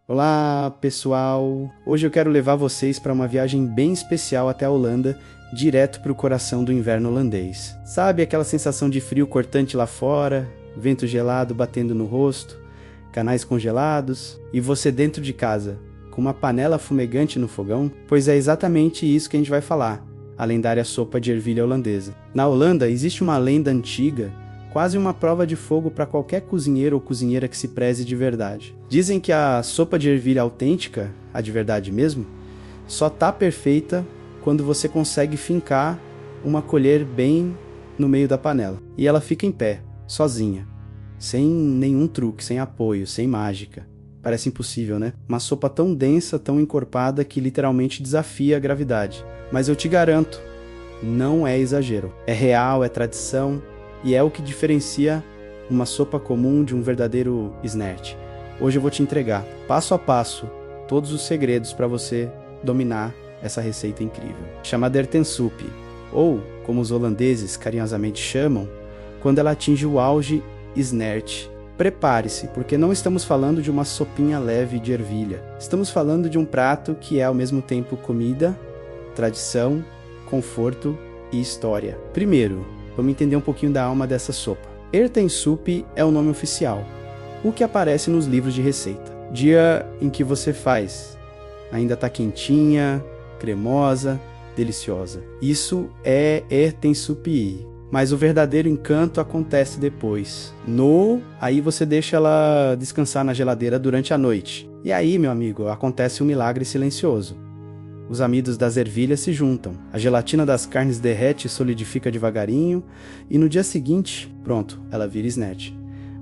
Olá, pessoal! Hoje eu quero levar vocês para uma viagem bem especial até a Holanda, direto para o coração do inverno holandês. Sabe aquela sensação de frio cortante lá fora, vento gelado batendo no rosto, canais congelados e você dentro de casa, com uma panela fumegante no fogão? Pois é exatamente isso que a gente vai falar, a lendária sopa de ervilha holandesa. Na Holanda existe uma lenda antiga, quase uma prova de fogo para qualquer cozinheiro ou cozinheira que se preze de verdade. Dizem que a sopa de ervilha autêntica, a de verdade mesmo, só tá perfeita quando você consegue fincar uma colher bem no meio da panela. E ela fica em pé, sozinha, sem nenhum truque, sem apoio, sem mágica. Parece impossível, né? Uma sopa tão densa, tão encorpada que literalmente desafia a gravidade. Mas eu te garanto, não é exagero. É real, é tradição. E é o que diferencia uma sopa comum de um verdadeiro snert. Hoje eu vou te entregar, passo a passo, todos os segredos para você dominar essa receita incrível. Chamada erwtensoep, ou, como os holandeses carinhosamente chamam, quando ela atinge o auge snert. Prepare-se, porque não estamos falando de uma sopinha leve de ervilha. Estamos falando de um prato que é ao mesmo tempo comida, tradição, conforto e história. Primeiro, vamos entender um pouquinho da alma dessa sopa. Erwtensoep é o nome oficial, o que aparece nos livros de receita. Dia em que você faz, ainda está quentinha, cremosa, deliciosa. Isso é erwtensoep, mas o verdadeiro encanto acontece depois. Aí você deixa ela descansar na geladeira durante a noite. E aí, meu amigo, acontece um milagre silencioso. Os amidos das ervilhas se juntam, a gelatina das carnes derrete e solidifica devagarinho, e no dia seguinte, pronto, ela vira snert.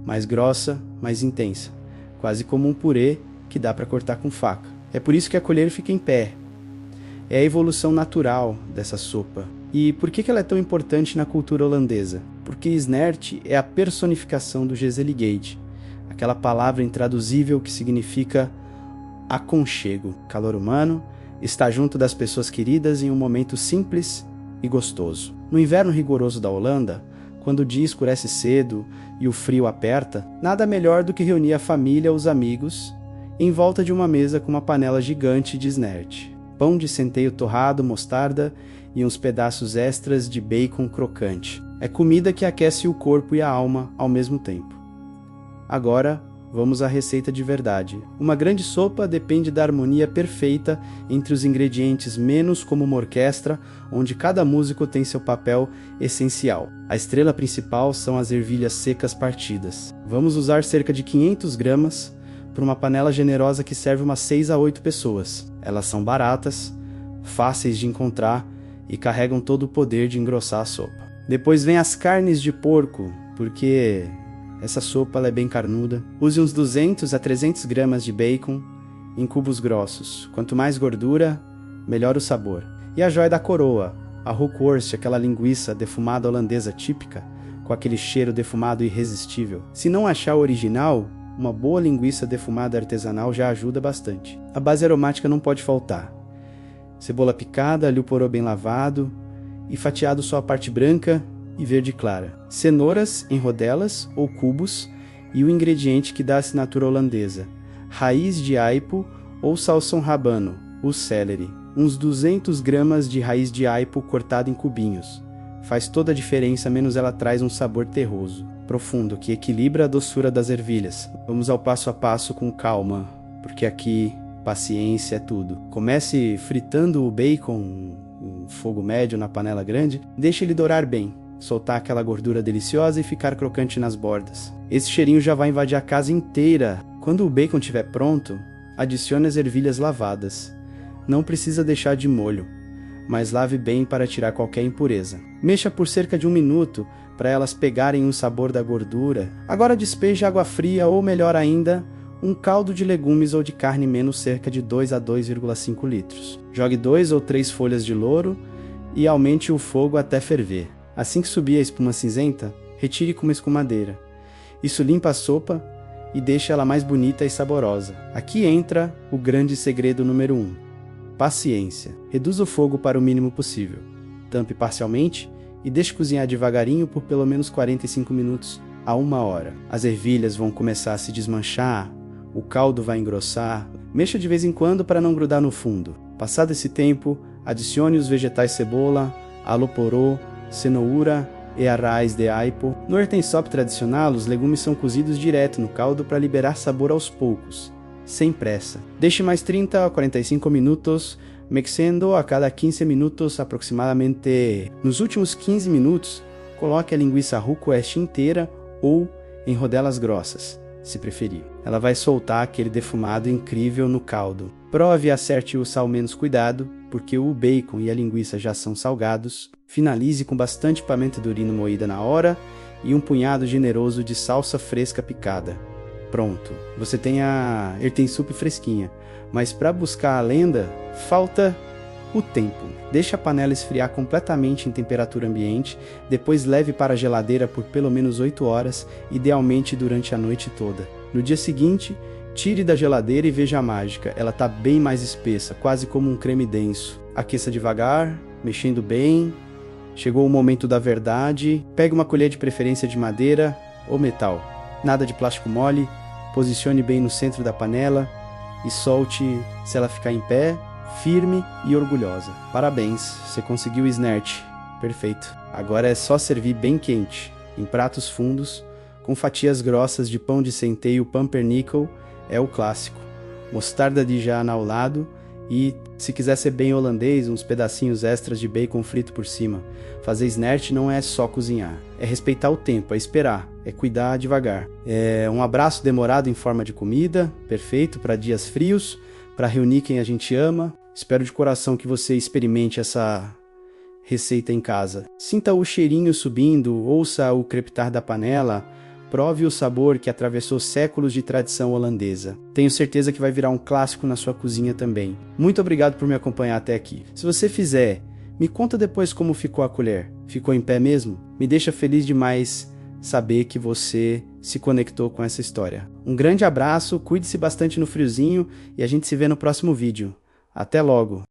Mais grossa, mais intensa, quase como um purê que dá para cortar com faca. É por isso que a colher fica em pé. É a evolução natural dessa sopa. E por que ela é tão importante na cultura holandesa? Porque snert é a personificação do gezelligheid, aquela palavra intraduzível que significa aconchego, calor humano, estar junto das pessoas queridas em um momento simples e gostoso. No inverno rigoroso da Holanda, quando o dia escurece cedo e o frio aperta, nada melhor do que reunir a família ou os amigos em volta de uma mesa com uma panela gigante de snert, pão de centeio torrado, mostarda e uns pedaços extras de bacon crocante. É comida que aquece o corpo e a alma ao mesmo tempo. Agora, vamos à receita de verdade. Uma grande sopa depende da harmonia perfeita entre os ingredientes, menos como uma orquestra, onde cada músico tem seu papel essencial. A estrela principal são as ervilhas secas partidas. Vamos usar cerca de 500 gramas para uma panela generosa que serve umas 6 a 8 pessoas. Elas são baratas, fáceis de encontrar e carregam todo o poder de engrossar a sopa. Depois vem as carnes de porco, porque essa sopa ela é bem carnuda. Use uns 200 a 300 gramas de bacon em cubos grossos. Quanto mais gordura, melhor o sabor. E a joia da coroa, a rookworst, aquela linguiça defumada holandesa típica, com aquele cheiro defumado irresistível. Se não achar o original, uma boa linguiça defumada artesanal já ajuda bastante. A base aromática não pode faltar. Cebola picada, alho poró bem lavado e fatiado só a parte branca e verde clara. Cenouras em rodelas ou cubos e o ingrediente que dá a assinatura holandesa, raiz de aipo ou salsão rabano, o celery. Uns 200 gramas de raiz de aipo cortada em cubinhos. Faz toda a diferença, menos ela traz um sabor terroso, profundo, que equilibra a doçura das ervilhas. Vamos ao passo a passo com calma, porque aqui paciência é tudo. Comece fritando o bacon em fogo médio na panela grande, deixe ele dourar bem, soltar aquela gordura deliciosa e ficar crocante nas bordas. Esse cheirinho já vai invadir a casa inteira. Quando o bacon estiver pronto, adicione as ervilhas lavadas. Não precisa deixar de molho, mas lave bem para tirar qualquer impureza. Mexa por cerca de 1 minuto para elas pegarem o sabor da gordura. Agora despeje água fria ou, melhor ainda, um caldo de legumes ou de carne menos cerca de 2 a 2,5 litros. Jogue 2 ou 3 folhas de louro e aumente o fogo até ferver. Assim que subir a espuma cinzenta, retire com uma escumadeira. Isso limpa a sopa e deixa ela mais bonita e saborosa. Aqui entra o grande segredo número 1. Paciência. Reduza o fogo para o mínimo possível. Tampe parcialmente e deixe cozinhar devagarinho por pelo menos 45 minutos a 1 hora. As ervilhas vão começar a se desmanchar, o caldo vai engrossar. Mexa de vez em quando para não grudar no fundo. Passado esse tempo, adicione os vegetais cebola, alho poró, cenoura e arraiz de aipo. No Ertensop tradicional, os legumes são cozidos direto no caldo para liberar sabor aos poucos, sem pressa. Deixe mais 30 a 45 minutos, mexendo a cada 15 minutos aproximadamente. Nos últimos 15 minutos, coloque a linguiça Ruco Oeste inteira ou em rodelas grossas, se preferir. Ela vai soltar aquele defumado incrível no caldo. Prove e acerte o sal menos cuidado, porque o bacon e a linguiça já são salgados. Finalize com bastante pimenta do reino moída na hora e um punhado generoso de salsa fresca picada. Pronto, você tem a Ertensoup fresquinha, mas para buscar a lenda, falta o tempo. Deixe a panela esfriar completamente em temperatura ambiente, depois leve para a geladeira por pelo menos 8 horas, idealmente durante a noite toda. No dia seguinte, tire da geladeira e veja a mágica, ela está bem mais espessa, quase como um creme denso. Aqueça devagar, mexendo bem. Chegou o momento da verdade. Pegue uma colher de preferência de madeira ou metal, nada de plástico mole, posicione bem no centro da panela e solte se ela ficar em pé, firme e orgulhosa. Parabéns, você conseguiu o snert. Perfeito. Agora é só servir bem quente, em pratos fundos, com fatias grossas de pão de centeio pumpernickel, é o clássico. Mostarda Dijon ao lado e, se quiser ser bem holandês, uns pedacinhos extras de bacon frito por cima. Fazer snert não é só cozinhar, é respeitar o tempo, é esperar, é cuidar devagar. É um abraço demorado em forma de comida, perfeito para dias frios, para reunir quem a gente ama. Espero de coração que você experimente essa receita em casa. Sinta o cheirinho subindo, ouça o crepitar da panela, prove o sabor que atravessou séculos de tradição holandesa. Tenho certeza que vai virar um clássico na sua cozinha também. Muito obrigado por me acompanhar até aqui. Se você fizer, me conta depois como ficou a colher. Ficou em pé mesmo? Me deixa feliz demais saber que você se conectou com essa história. Um grande abraço, cuide-se bastante no friozinho e a gente se vê no próximo vídeo. Até logo!